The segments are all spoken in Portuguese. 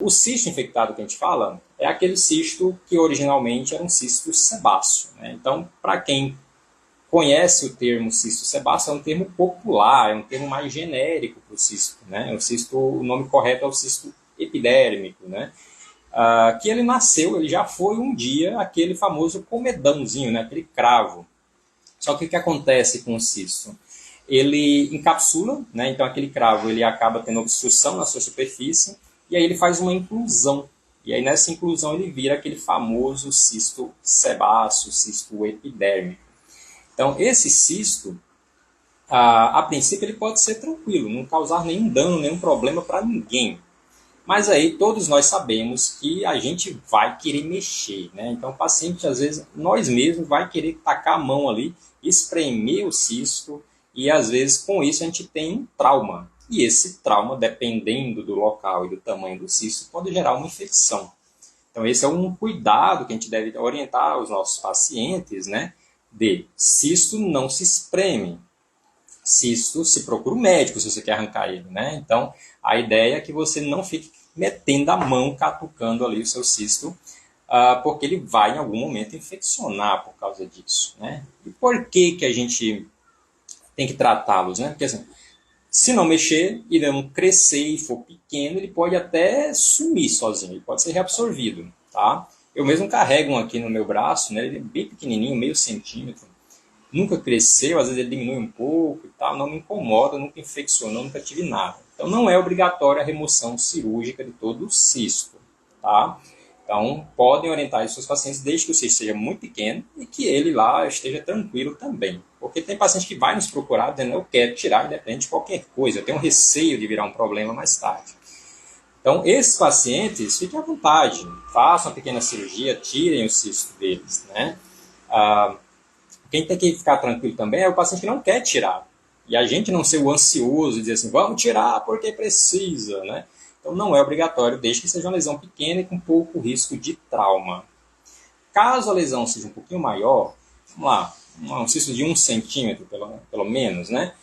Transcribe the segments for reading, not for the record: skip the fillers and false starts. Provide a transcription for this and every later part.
O cisto infectado que a gente fala é aquele cisto que originalmente era um cisto sebáceo, né? Então, para quem conhece o termo cisto sebáceo, é um termo popular, é um termo mais genérico para o cisto, né? O nome correto é o cisto epidérmico, né? Que ele nasceu, ele já foi um dia aquele famoso comedãozinho, né? Aquele cravo. Só que o que acontece com o cisto? Ele encapsula, né? Então aquele cravo ele acaba tendo obstrução na sua superfície e aí ele faz uma inclusão. E aí nessa inclusão ele vira aquele famoso cisto sebáceo, cisto epidérmico. Então esse cisto, a princípio ele pode ser tranquilo, não causar nenhum dano, nenhum problema para ninguém. Mas aí todos nós sabemos que a gente vai querer mexer, né? Então o paciente, às vezes, nós mesmos vai querer tacar a mão ali, espremer o cisto e às vezes com isso a gente tem um trauma. E esse trauma, dependendo do local e do tamanho do cisto, pode gerar uma infecção. Então esse é um cuidado que a gente deve orientar os nossos pacientes, né? De cisto não se espreme. Cisto, se procura um médico se você quer arrancar ele, né? Então, a ideia é que você não fique metendo a mão, catucando ali o seu cisto, porque ele vai em algum momento infeccionar por causa disso, né? E por que que a gente tem que tratá-los, né? Porque assim, se não mexer e não crescer e for pequeno, ele pode até sumir sozinho, ele pode ser reabsorvido, tá? Eu mesmo carrego um aqui no meu braço, né? Ele é bem pequenininho, meio centímetro, nunca cresceu, às vezes ele diminui um pouco e tal, não me incomoda, nunca infeccionou, nunca tive nada. Então não é obrigatória a remoção cirúrgica de todo o cisto, tá? Então podem orientar os seus pacientes desde que o cisto seja muito pequeno e que ele lá esteja tranquilo também. Porque tem paciente que vai nos procurar dizendo eu quero tirar independente de qualquer coisa, eu tenho receio de virar um problema mais tarde. Então esses pacientes fiquem à vontade, façam uma pequena cirurgia, tirem o cisto deles, né? Quem tem que ficar tranquilo também é o paciente que não quer tirar. E a gente não ser o ansioso e dizer assim, vamos tirar porque precisa, né? Então não é obrigatório, desde que seja uma lesão pequena e com pouco risco de trauma. Caso a lesão seja um pouquinho maior, vamos lá, um cisto de 1 centímetro pelo menos, né?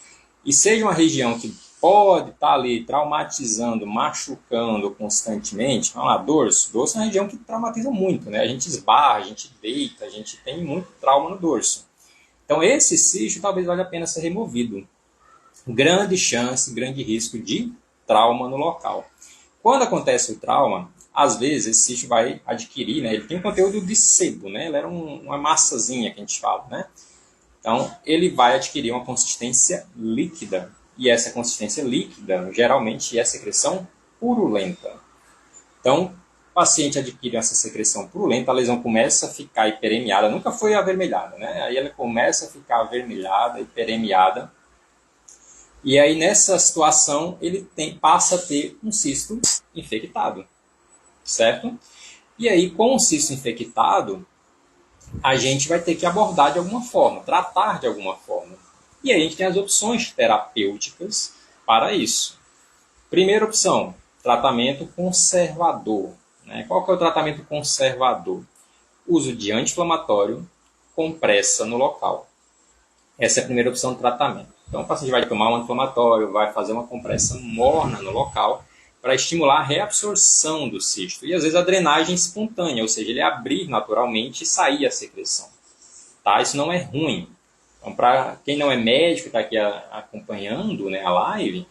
E seja uma região que pode estar ali traumatizando, machucando constantemente, vamos lá, dorso. Dorso é uma região que traumatiza muito, né? A gente esbarra, a gente deita, a gente tem muito trauma no dorso. Então, esse cisto talvez valha a pena ser removido. Grande chance, grande risco de trauma no local. Quando acontece o trauma, às vezes esse cisto vai adquirir, né? Ele tem um conteúdo de sebo, né? Ele era uma massazinha que a gente fala, né? Então, ele vai adquirir uma consistência líquida. E essa consistência líquida, geralmente, é secreção purulenta. Então, o paciente adquire essa secreção purulenta, a lesão começa a ficar hiperemiada, nunca foi avermelhada, né? Aí ela começa a ficar avermelhada, hiperemiada, e aí nessa situação ele passa a ter um cisto infectado, certo? E aí com o cisto infectado, a gente vai ter que abordar de alguma forma, tratar de alguma forma. E aí a gente tem as opções terapêuticas para isso. Primeira opção, tratamento conservador. Qual que é o tratamento conservador? Uso de anti-inflamatório, compressa no local. Essa é a primeira opção de tratamento. Então o paciente vai tomar um anti-inflamatório, vai fazer uma compressa morna no local para estimular a reabsorção do cisto. E às vezes a drenagem espontânea, ou seja, ele abrir naturalmente e sair a secreção. Tá? Isso não é ruim. Então para quem não é médico e está aqui acompanhando, né, a live,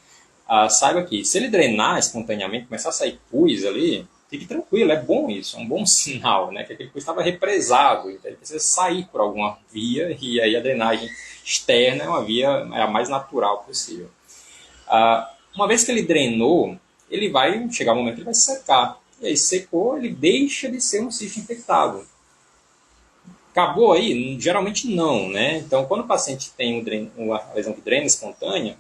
saiba que se ele drenar espontaneamente, começar a sair pus ali, fique tranquilo, é bom isso, é um bom sinal, né? Que aquele pus estava represado, então ele precisa sair por alguma via, e aí a drenagem externa é uma via a mais natural possível. Uma vez que ele drenou, ele vai chegar um momento que ele vai secar, e aí secou, ele deixa de ser um cisto infectado. Acabou aí? Geralmente não, né? Então quando o paciente tem uma lesão de drena espontânea,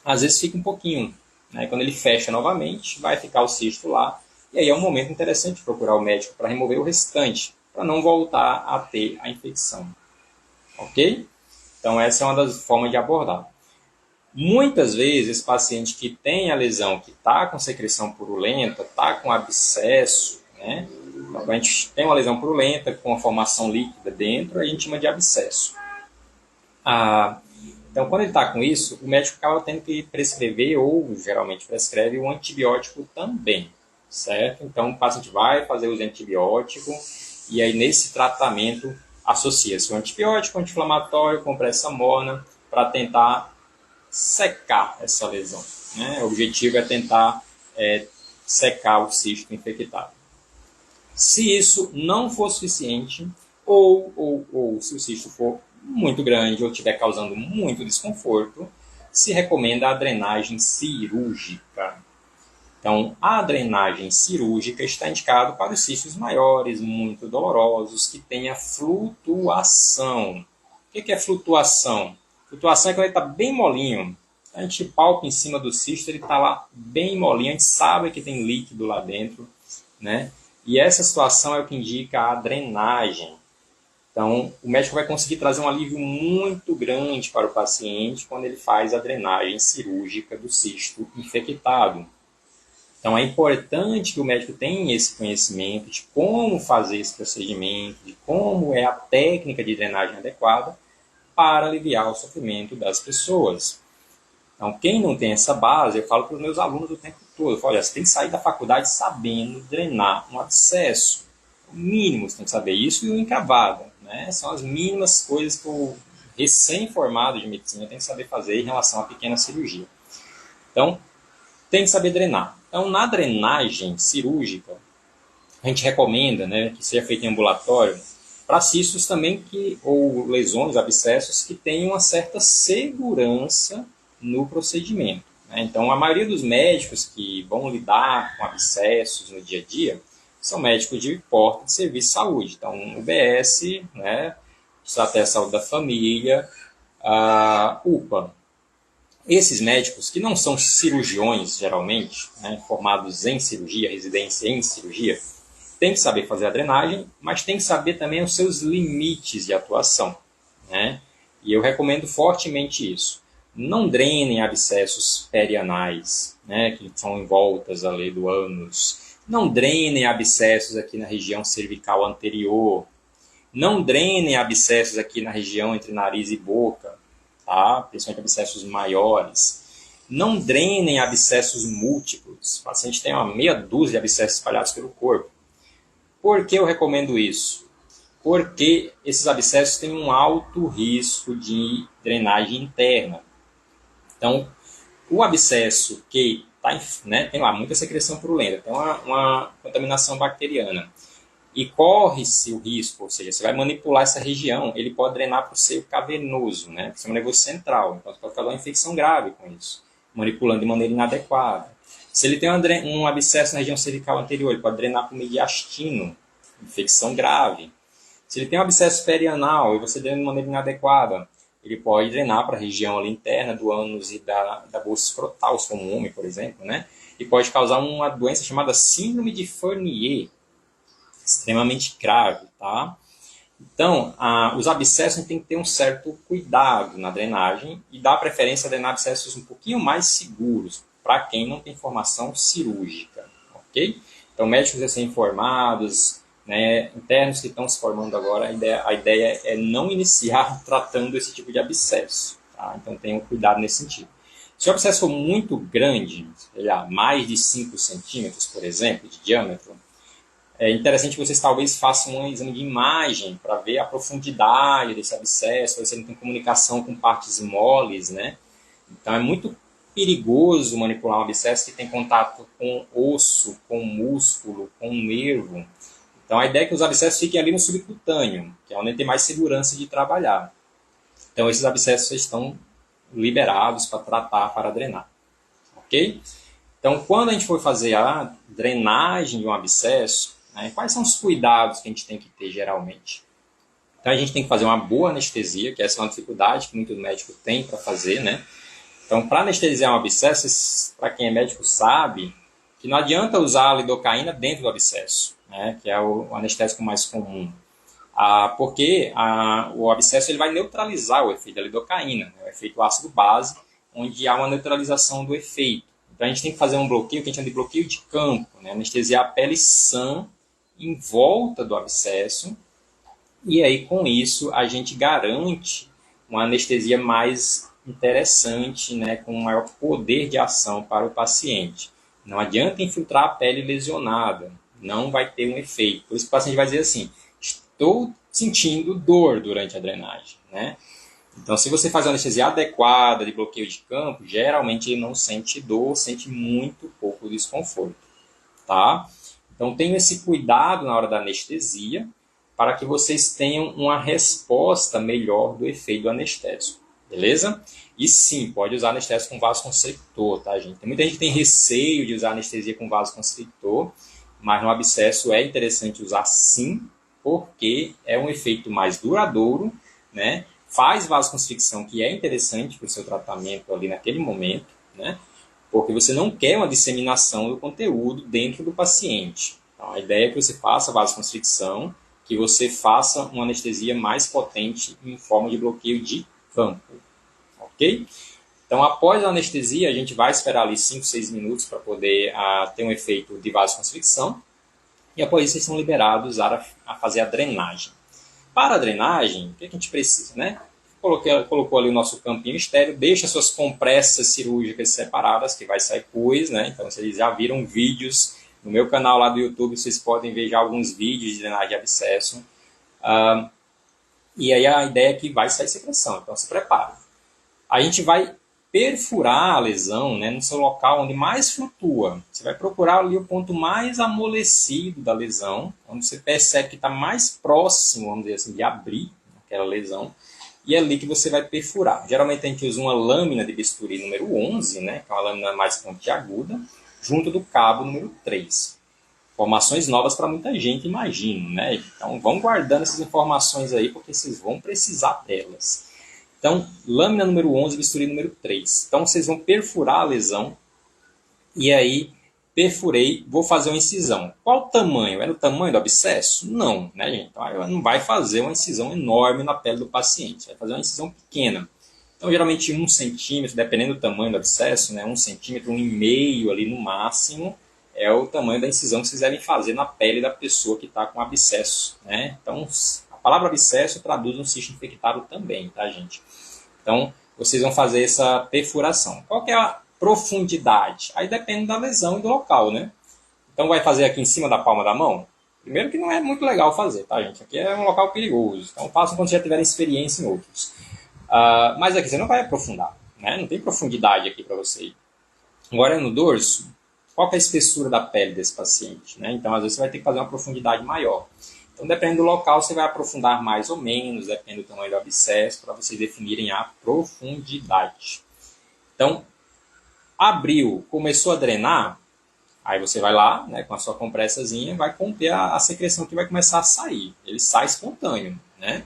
às vezes fica um pouquinho, né? Quando ele fecha novamente, vai ficar o cisto lá. E aí é um momento interessante procurar o médico para remover o restante, para não voltar a ter a infecção. Ok? Então essa é uma das formas de abordar. Muitas vezes, esse paciente que tem a lesão, que está com secreção purulenta, está com abscesso, né? Então, a gente tem uma lesão purulenta com uma formação líquida dentro, a gente chama de abscesso. Então, quando ele está com isso, o médico acaba tendo que prescrever, ou geralmente prescreve, um antibiótico também, certo? Então, o paciente vai fazer uso de antibiótico e aí nesse tratamento associa-se o antibiótico, anti-inflamatório, compressa morna para tentar secar essa lesão, né? O objetivo é tentar secar o cisto infectado. Se isso não for suficiente, ou se o cisto for muito grande ou estiver causando muito desconforto, se recomenda a drenagem cirúrgica. Então, a drenagem cirúrgica está indicada para os cistos maiores, muito dolorosos, que tenha flutuação. O que é flutuação? Flutuação é quando ele está bem molinho. A gente palpa em cima do cisto, ele está lá bem molinho, a gente sabe que tem líquido lá dentro, né? E essa situação é o que indica a drenagem. Então, o médico vai conseguir trazer um alívio muito grande para o paciente quando ele faz a drenagem cirúrgica do cisto infectado. Então, é importante que o médico tenha esse conhecimento de como fazer esse procedimento, de como é a técnica de drenagem adequada para aliviar o sofrimento das pessoas. Então, quem não tem essa base, eu falo para os meus alunos o tempo todo, eu falo, olha, você tem que sair da faculdade sabendo drenar um abscesso. O mínimo você tem que saber isso e o encravado, né? São as mínimas coisas que o recém-formado de medicina tem que saber fazer em relação à pequena cirurgia. Então, tem que saber drenar. Então, na drenagem cirúrgica, a gente recomenda, né, que seja feita em ambulatório para cistos também ou lesões, abscessos, que tenham uma certa segurança no procedimento, né? Então, a maioria dos médicos que vão lidar com abscessos no dia a dia são médicos de porte de serviço de saúde. Então, UBS, né, Estratégia de Saúde da Família, a UPA. Esses médicos, que não são cirurgiões, geralmente, né, formados em cirurgia, residência em cirurgia, têm que saber fazer a drenagem, mas têm que saber também os seus limites de atuação, né? E eu recomendo fortemente isso. Não drenem abscessos perianais, né, que são em voltas ali do ânus. Não drenem abscessos aqui na região cervical anterior. Não drenem abscessos aqui na região entre nariz e boca, tá? Principalmente abscessos maiores. Não drenem abscessos múltiplos. O paciente tem uma meia dúzia de abscessos espalhados pelo corpo. Por que eu recomendo isso? Porque esses abscessos têm um alto risco de drenagem interna. Então, o abscesso que tem lá muita secreção purulenta, tem uma contaminação bacteriana, e corre-se o risco, ou seja, você vai manipular essa região, ele pode drenar para o seio cavernoso, né, para o sistema nervoso central, então você pode causar uma infecção grave com isso, manipulando de maneira inadequada. Se ele tem um abscesso na região cervical anterior, ele pode drenar para o mediastino, infecção grave. Se ele tem um abscesso perianal e você drena de maneira inadequada, ele pode drenar para a região ali interna do ânus e da bolsa escrotal, como um homem, por exemplo, né? E pode causar uma doença chamada síndrome de Fournier, extremamente grave, tá? Então, os abscessos a gente tem que ter um certo cuidado na drenagem e dar preferência a drenar abscessos um pouquinho mais seguros para quem não tem formação cirúrgica, ok? Então, médicos recém-formados, né, internos que estão se formando agora, a ideia é não iniciar tratando esse tipo de abscesso, tá? Então, tenham cuidado nesse sentido. Se o abscesso for muito grande, mais de 5 centímetros, por exemplo, de diâmetro, é interessante que vocês talvez façam um exame de imagem para ver a profundidade desse abscesso, ver se ele tem comunicação com partes moles, né? Então é muito perigoso manipular um abscesso que tem contato com osso, com músculo, com nervo. Então a ideia é que os abscessos fiquem ali no subcutâneo, que é onde tem mais segurança de trabalhar. Então esses abscessos estão liberados para tratar, para drenar. Ok? Então quando a gente for fazer a drenagem de um abscesso, quais são os cuidados que a gente tem que ter geralmente? Então a gente tem que fazer uma boa anestesia, que essa é uma dificuldade que muitos médicos têm para fazer, né? Então, para anestesiar um abscesso, para quem é médico sabe que não adianta usar a lidocaína dentro do abscesso, né? Que é o anestésico mais comum. Porque o abscesso ele vai neutralizar o efeito da lidocaína, né? O efeito ácido base, onde há uma neutralização do efeito. Então a gente tem que fazer um bloqueio, que a gente chama de bloqueio de campo, né? Anestesiar a pele sã em volta do abscesso, e aí com isso a gente garante uma anestesia mais interessante, né, com maior poder de ação para o paciente. Não adianta infiltrar a pele lesionada, não vai ter um efeito. Por isso que o paciente vai dizer assim, estou sentindo dor durante a drenagem, né? Então, se você faz uma anestesia adequada de bloqueio de campo, geralmente ele não sente dor, sente muito pouco desconforto, tá? Então, tenham esse cuidado na hora da anestesia para que vocês tenham uma resposta melhor do efeito do anestésico, beleza? E sim, pode usar anestésico com vasoconstrictor, tá, gente? Tem muita gente que tem receio de usar anestesia com vasoconstrictor, mas no abscesso é interessante usar sim, porque é um efeito mais duradouro, né? Faz vasoconstricção, que é interessante para o seu tratamento ali naquele momento, né? Porque você não quer uma disseminação do conteúdo dentro do paciente. Então, a ideia é que você faça vasoconstricção, que você faça uma anestesia mais potente em forma de bloqueio de campo, ok? Então, após a anestesia, a gente vai esperar ali 5, 6 minutos para poder ter um efeito de vasoconstricção, e após isso, vocês são liberados a fazer a drenagem. Para a drenagem, o que a gente precisa, né? Colocou ali o nosso campinho estéreo, deixa suas compressas cirúrgicas separadas, que vai sair pus, né? Então, vocês já viram vídeos no meu canal lá do YouTube, vocês podem ver já alguns vídeos de drenagem de abscesso. E aí a ideia é que vai sair secreção, então se prepare. A gente vai perfurar a lesão, né, no seu local onde mais flutua. Você vai procurar ali o ponto mais amolecido da lesão, onde você percebe que está mais próximo, vamos dizer assim, de abrir aquela lesão, e é ali que você vai perfurar. Geralmente a gente usa uma lâmina de bisturi número 11, né, que é uma lâmina mais pontiaguda, junto do cabo número 3. Informações novas para muita gente, imagino, né? Então vão guardando essas informações aí, porque vocês vão precisar delas. Então, lâmina número 11, bisturi número 3. Então, vocês vão perfurar a lesão. E aí, perfurei, vou fazer uma incisão. Qual o tamanho? É no tamanho do abscesso? Não, né, gente? Então, não vai fazer uma incisão enorme na pele do paciente. Vai fazer uma incisão pequena. Então, geralmente 1 centímetro, dependendo do tamanho do abscesso, né, 1 centímetro, 1,5 ali no máximo, é o tamanho da incisão que vocês devem fazer na pele da pessoa que está com abscesso, né? Então, a palavra abscesso traduz um cisto infectado também, tá, gente? Então, vocês vão fazer essa perfuração. Qual que é a profundidade? Aí depende da lesão e do local, né? Então, vai fazer aqui em cima da palma da mão? Primeiro que não é muito legal fazer, tá, gente? Aqui é um local perigoso. Então, façam quando já tiverem experiência em outros. Mas aqui você não vai aprofundar, né? Não tem profundidade aqui para você ir. Agora, no dorso, qual que é a espessura da pele desse paciente, né? Então, às vezes, você vai ter que fazer uma profundidade maior. Então, dependendo do local, você vai aprofundar mais ou menos, depende do tamanho do abscesso, para vocês definirem a profundidade. Então, abriu, começou a drenar, aí você vai lá, né, com a sua compressazinha, vai conter a secreção que vai começar a sair. Ele sai espontâneo, né?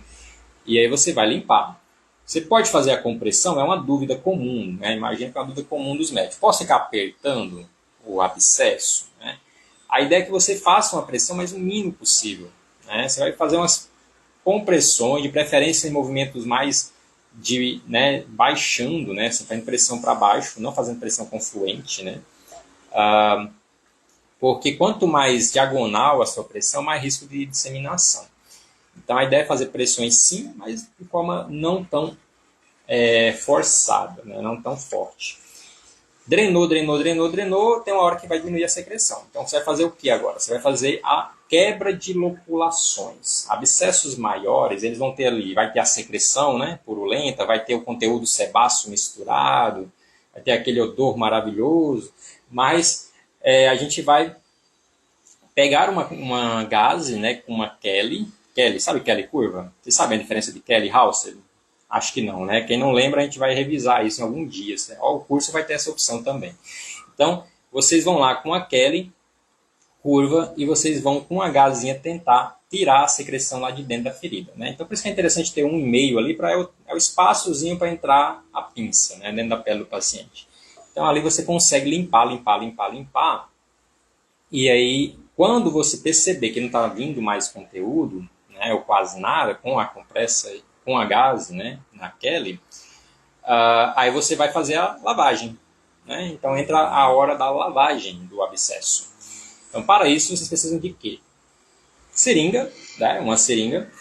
E aí você vai limpar. Você pode fazer a compressão, é uma dúvida comum, né? Imagina que é uma dúvida comum dos médicos. Posso ficar apertando o abscesso? Né? A ideia é que você faça uma pressão, mas o mínimo possível. Né? Você vai fazer umas compressões, de preferência em movimentos mais de, né, baixando, né, assim, fazendo pressão para baixo, não fazendo pressão confluente, né? Porque quanto mais diagonal a sua pressão, mais risco de disseminação. Então a ideia é fazer pressões sim, mas de forma não tão forçada, né, não tão forte. Drenou, tem uma hora que vai diminuir a secreção. Então você vai fazer o que agora? Você vai fazer a quebra de loculações. Abscessos maiores, eles vão ter ali, vai ter a secreção, né, purulenta, vai ter o conteúdo sebáceo misturado, vai ter aquele odor maravilhoso, mas a gente vai pegar uma gaze, né, com uma Kelly, sabe Kelly curva? Vocês sabem a diferença de Kelly e Hauser? Acho que não, né? Quem não lembra, a gente vai revisar isso em algum dia. O curso vai ter essa opção também. Então, vocês vão lá com a Kelly curva e vocês vão com a gazinha tentar tirar a secreção lá de dentro da ferida, né? Então, por isso que é interessante ter 1,5 ali, para é o espaçozinho para entrar a pinça, né, dentro da pele do paciente. Então, ali você consegue limpar. E aí, quando você perceber que não está vindo mais conteúdo, né, ou quase nada, com a compressa, com a gaze, né, na Kelly, aí você vai fazer a lavagem. Né? Então entra a hora da lavagem do abscesso. Então para isso vocês precisam de quê? Seringa, né, uma seringa,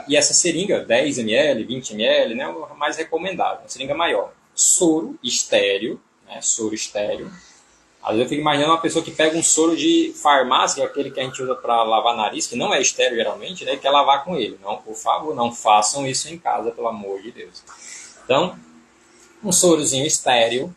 e essa seringa, 10 ml, 20 ml, né, é o mais recomendado, uma seringa maior. Soro estéreo, né, Às vezes eu fico imaginando uma pessoa que pega um soro de farmácia, que é aquele que a gente usa para lavar nariz, que não é estéreo geralmente, né? E quer lavar com ele. Não, por favor, não façam isso em casa, pelo amor de Deus. Então, um sorozinho estéreo,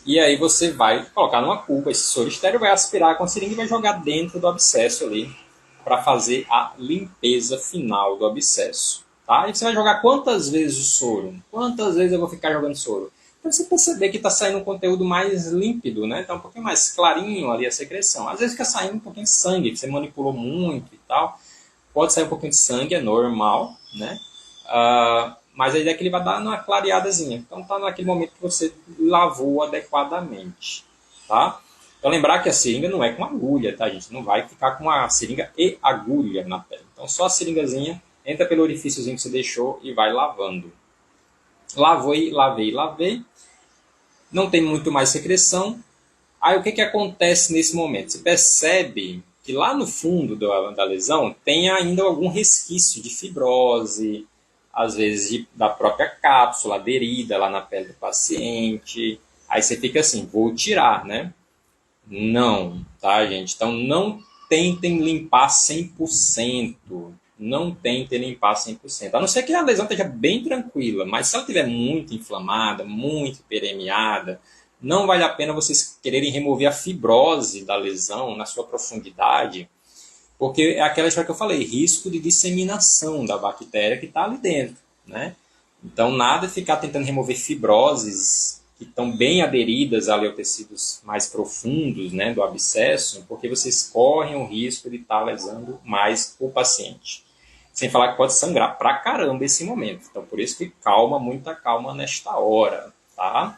e aí você vai colocar numa cuba esse soro estéreo, vai aspirar com a seringa e vai jogar dentro do abscesso ali, para fazer a limpeza final do abscesso. Tá? E você vai jogar quantas vezes o soro? Quantas vezes eu vou ficar jogando soro? Para você perceber que está saindo um conteúdo mais límpido, né? Tá um pouquinho mais clarinho ali a secreção. Às vezes fica saindo um pouquinho de sangue, que você manipulou muito e tal. Pode sair um pouquinho de sangue, é normal, né? Mas a ideia é que ele vai dar uma clareadazinha. Então tá naquele momento que você lavou adequadamente, tá? Então lembrar que a seringa não é com agulha, tá, gente? Não vai ficar com a seringa e agulha na pele. Então só a seringazinha entra pelo orifíciozinho que você deixou e vai lavando. Lavei, lavei, lavei. Não tem muito mais secreção. Aí o que, que acontece nesse momento? Você percebe que lá no fundo da lesão tem ainda algum resquício de fibrose, às vezes da própria cápsula aderida lá na pele do paciente. Aí você fica assim, vou tirar, né? Não, tá, gente? Então não tentem limpar 100%. Não tentem limpar 100%. A não ser que a lesão esteja bem tranquila, mas se ela estiver muito inflamada, muito permeada, não vale a pena vocês quererem remover a fibrose da lesão na sua profundidade, porque é aquela história que eu falei, risco de disseminação da bactéria que está ali dentro, né? Então, nada de ficar tentando remover fibroses que estão bem aderidas ali aos tecidos mais profundos, né, do abscesso, porque vocês correm o risco de estar lesando mais o paciente. Sem falar que pode sangrar pra caramba esse momento. Então, por isso que calma, muita calma nesta hora, tá?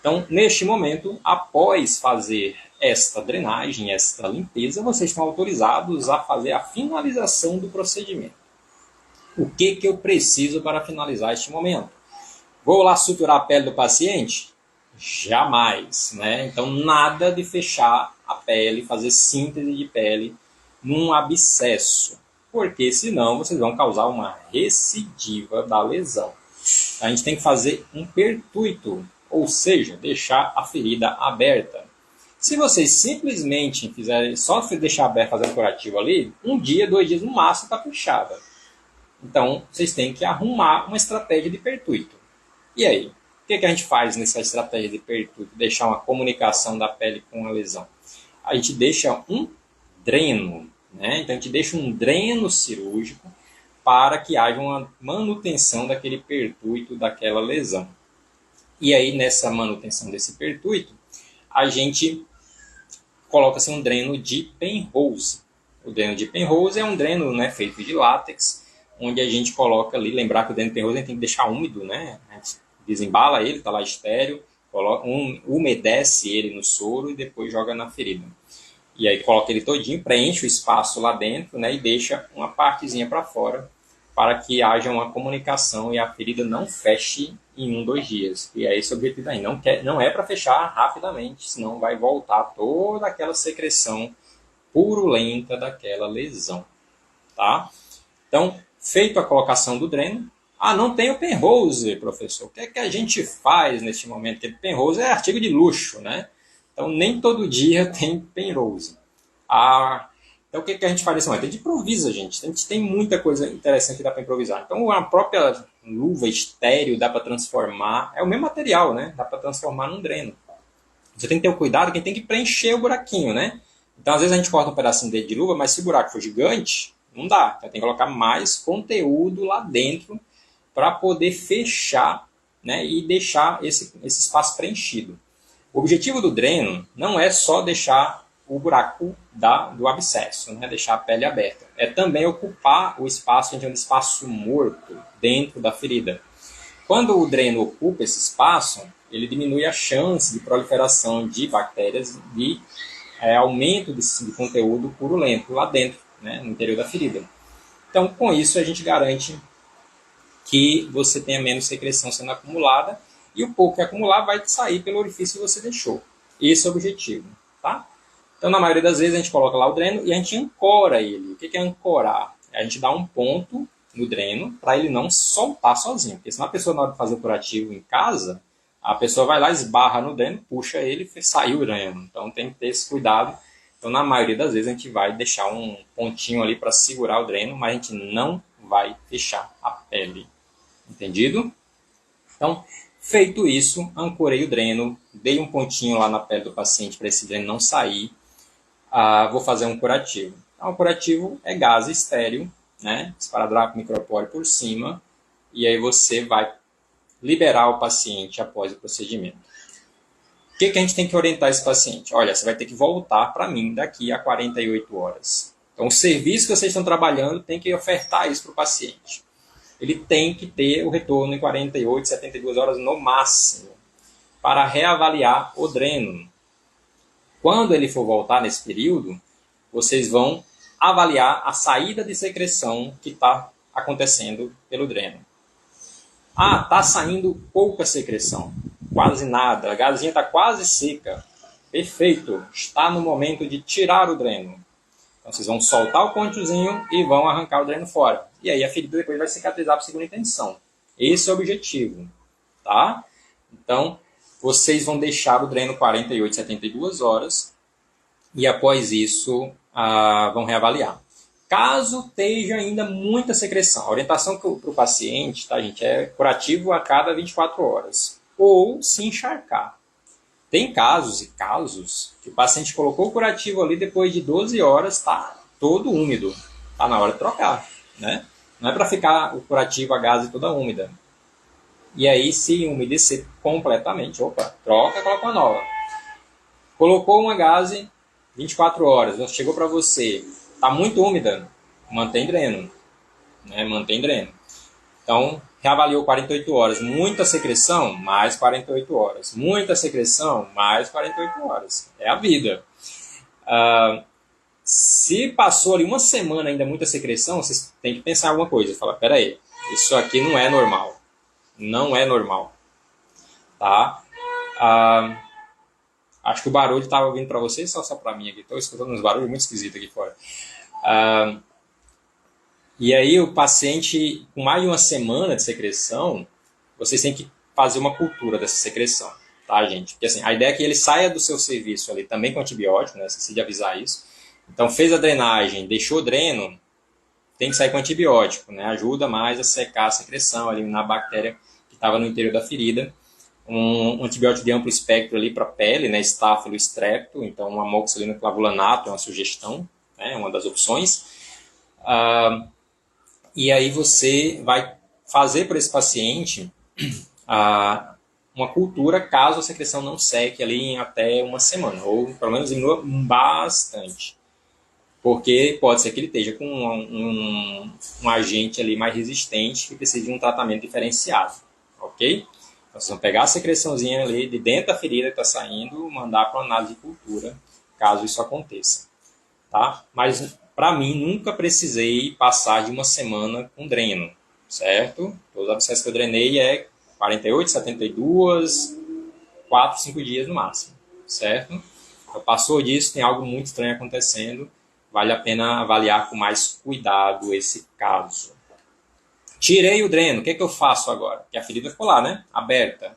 Então, neste momento, após fazer esta drenagem, esta limpeza, vocês estão autorizados a fazer a finalização do procedimento. O que, que eu preciso para finalizar este momento? Vou lá suturar a pele do paciente? Jamais, né? Então, nada de fechar a pele, fazer síntese de pele num abscesso, porque senão vocês vão causar uma recidiva da lesão. A gente tem que fazer um pertuito, ou seja, deixar a ferida aberta. Se vocês simplesmente fizerem só deixar aberto fazendo curativo ali, 1 dia, 2 dias no máximo está fechada. Então, vocês têm que arrumar uma estratégia de pertuito. E aí? O que a gente faz nessa estratégia de pertuito? Deixar uma comunicação da pele com a lesão. A gente deixa um dreno, né? Então, a gente deixa um dreno cirúrgico para que haja uma manutenção daquele pertuito, daquela lesão. E aí, nessa manutenção desse pertuito, a gente coloca assim, um dreno de Penrose. O dreno de Penrose é um dreno, né, feito de látex, onde a gente coloca ali, lembrar que o dreno de Penrose a gente tem que deixar úmido, né? A gente desembala ele, está lá estéreo, umedece ele no soro e depois joga na ferida. E aí coloca ele todinho, preenche o espaço lá dentro, né, e deixa uma partezinha para fora para que haja uma comunicação e a ferida não feche em 1, 2 dias. E é esse o objetivo aí. Não é para fechar rapidamente, senão vai voltar toda aquela secreção purulenta daquela lesão. Tá? Então, feito a colocação do dreno, não tem o Penrose, professor. O que é que a gente faz neste momento? Porque Penrose é artigo de luxo, né? Então, nem todo dia tem Penrose. Então, o que a gente faz nesse momento? A gente improvisa, gente. A gente tem muita coisa interessante que dá para improvisar. Então, a própria luva estéreo dá para transformar. É o mesmo material, né? Dá para transformar num dreno. Você tem que ter o cuidado, quem tem que preencher o buraquinho, né? Então, às vezes a gente corta um pedacinho de luva, mas se o buraco for gigante, não dá. Então, tem que colocar mais conteúdo lá dentro para poder fechar, né? E deixar esse espaço preenchido. O objetivo do dreno não é só deixar o buraco do abscesso, né? Deixar a pele aberta. É também ocupar o espaço, um espaço morto dentro da ferida. Quando o dreno ocupa esse espaço, ele diminui a chance de proliferação de bactérias e aumento de conteúdo purulento lá dentro, né? No interior da ferida. Então, com isso, a gente garante que você tenha menos secreção sendo acumulada e o pouco que acumular vai sair pelo orifício que você deixou. Esse é o objetivo, tá? Então, na maioria das vezes, a gente coloca lá o dreno e a gente ancora ele. O que é ancorar? A gente dá um ponto no dreno para ele não soltar sozinho. Porque senão a pessoa, na hora de fazer o curativo em casa, a pessoa vai lá, esbarra no dreno, puxa ele e saiu o dreno. Então tem que ter esse cuidado. Então na maioria das vezes a gente vai deixar um pontinho ali para segurar o dreno, mas a gente não vai fechar a pele. Entendido? Então, feito isso, ancorei o dreno, dei um pontinho lá na pele do paciente para esse dreno não sair. Vou fazer um curativo. Então, o curativo é gás estéreo, né? Esparadrapo micropóreo por cima, e aí você vai liberar o paciente após o procedimento. O que a gente tem que orientar esse paciente? Olha, você vai ter que voltar para mim daqui a 48 horas. Então, o serviço que vocês estão trabalhando tem que ofertar isso para o paciente. Ele tem que ter o retorno em 48, 72 horas no máximo, para reavaliar o dreno. Quando ele for voltar nesse período, vocês vão avaliar a saída de secreção que está acontecendo pelo dreno. Está saindo pouca secreção, quase nada, a gazinha está quase seca. Perfeito, está no momento de tirar o dreno. Então vocês vão soltar o pontozinho e vão arrancar o dreno fora. E aí a ferida depois vai cicatrizar por segunda intenção. Esse é o objetivo, tá? Então, vocês vão deixar o dreno 48, 72 horas e após isso vão reavaliar. Caso esteja ainda muita secreção, a orientação para o paciente, tá, gente, é curativo a cada 24 horas. Ou se encharcar. Tem casos e casos que o paciente colocou o curativo ali, depois de 12 horas está todo úmido. Está na hora de trocar, né? Não é para ficar o curativo a gase toda úmida. E aí, se umedecer completamente, troca, coloca uma nova. Colocou uma gase 24 horas, chegou para você, está muito úmida, mantém dreno. Né? Mantém dreno. Então, reavaliou 48 horas. Muita secreção, mais 48 horas. Muita secreção, mais 48 horas. É a vida. Se passou ali uma semana ainda muita secreção, vocês têm que pensar em alguma coisa. Fala, peraí, isso aqui não é normal. Não é normal. Tá? Acho que o barulho estava vindo para vocês ou só para mim aqui? Estou escutando uns barulhos muito esquisitos aqui fora. E aí o paciente, com mais de uma semana de secreção, vocês têm que fazer uma cultura dessa secreção, tá, gente? Porque assim, a ideia é que ele saia do seu serviço ali também com antibiótico, né? Esqueci de avisar isso. Então fez a drenagem, deixou o dreno, tem que sair com antibiótico, né? Ajuda mais a secar a secreção, a eliminar a bactéria que estava no interior da ferida. Um antibiótico de amplo espectro ali para a pele, né? Estáfilo, estrepto, então um amoxicilina clavulanato é uma sugestão, né? Uma das opções. E aí você vai fazer para esse paciente uma cultura caso a secreção não seque ali em até uma semana, ou pelo menos diminua bastante. Porque pode ser que ele esteja com um agente ali mais resistente que precisa de um tratamento diferenciado, ok? Então vocês vão pegar a secreçãozinha ali de dentro da ferida que está saindo, mandar para uma análise de cultura, caso isso aconteça, tá? Mas para mim, nunca precisei passar de uma semana com dreno, certo? Todos os abscessos que eu drenei é 48, 72, 4, 5 dias no máximo, certo? Então, passou disso, tem algo muito estranho acontecendo, vale a pena avaliar com mais cuidado esse caso. Tirei o dreno, o que eu faço agora? Porque a ferida ficou lá, né? Aberta.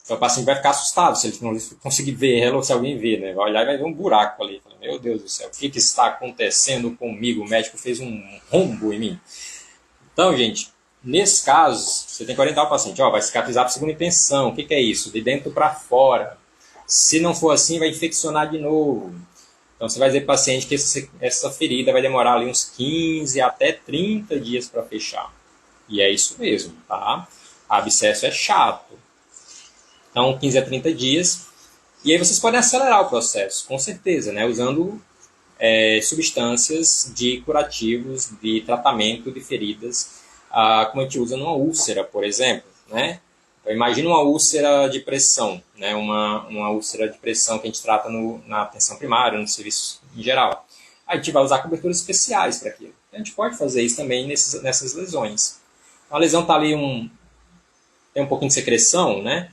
Então o paciente vai ficar assustado se ele não conseguir ver ela ou se alguém vê, né? Vai olhar e vai ver um buraco ali. Meu Deus do céu, o que está acontecendo comigo? O médico fez um rombo em mim. Então, gente, nesse caso, você tem que orientar o paciente. Vai cicatrizar por segunda intenção. O que é isso? De dentro para fora. Se não for assim, vai infeccionar de novo. Então, você vai dizer para o paciente que essa ferida vai demorar ali uns 15 até 30 dias para fechar. E é isso mesmo, tá? Abscesso é chato. Então, 15 a 30 dias. E aí vocês podem acelerar o processo, com certeza, né? Usando substâncias de curativos, de tratamento de feridas, como a gente usa numa úlcera, por exemplo, né? Então, imagina uma úlcera de pressão, né? Uma úlcera de pressão que a gente trata na atenção primária, no serviço em geral. A gente vai usar coberturas especiais para aquilo. A gente pode fazer isso também nessas lesões. A lesão está ali, tem um pouquinho de secreção, né?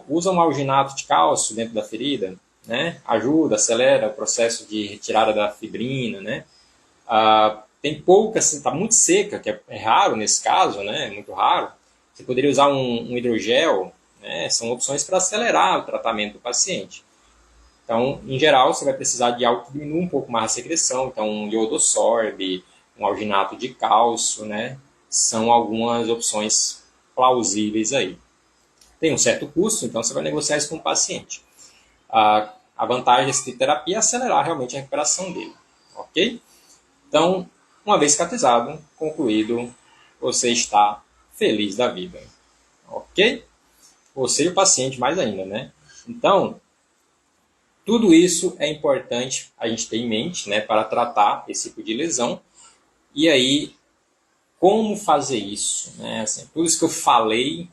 Usa um alginato de cálcio dentro da ferida, né? Ajuda, acelera o processo de retirada da fibrina, né? Tem pouca, está muito seca, que é raro nesse caso, né? É muito raro. Você poderia usar um hidrogel, né? São opções para acelerar o tratamento do paciente. Então, em geral, você vai precisar de algo que diminua um pouco mais a secreção. Então, um iodosorb, um alginato de cálcio, né? São algumas opções plausíveis aí. Tem um certo custo, então você vai negociar isso com o paciente. A vantagem dessa terapia é acelerar realmente a recuperação dele. Ok? Então, uma vez cicatrizado, concluído, você está feliz da vida. Ok? Você e o paciente mais ainda, né? Então, tudo isso é importante a gente ter em mente, né, para tratar esse tipo de lesão. E aí, como fazer isso? Né? Assim, tudo isso que eu falei,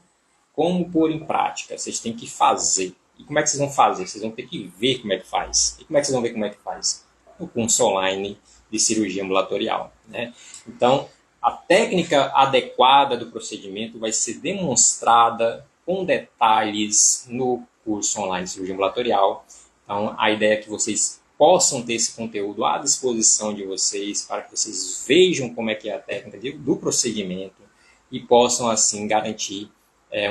como pôr em prática? Vocês têm que fazer. E como é que vocês vão fazer? Vocês vão ter que ver como é que faz. E como é que vocês vão ver como é que faz? No curso online de cirurgia ambulatorial. Né? Então, a técnica adequada do procedimento vai ser demonstrada com detalhes no curso online de cirurgia ambulatorial. Então, a ideia é que vocês possam ter esse conteúdo à disposição de vocês para que vocês vejam como é que é a técnica do procedimento e possam, assim, garantir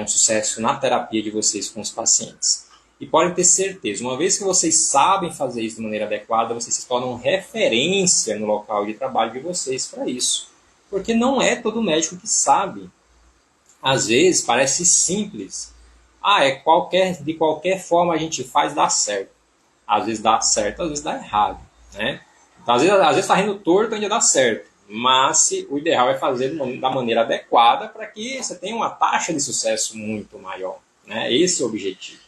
um sucesso na terapia de vocês com os pacientes. E podem ter certeza, uma vez que vocês sabem fazer isso de maneira adequada, vocês se tornam referência no local de trabalho de vocês para isso. Porque não é todo médico que sabe. Às vezes parece simples. De qualquer forma a gente faz, dá certo. Às vezes dá certo, às vezes dá errado. Né? Então, às vezes está rindo torto, ainda dá certo. Mas o ideal é fazer da maneira adequada para que você tenha uma taxa de sucesso muito maior. Né? Esse é o objetivo.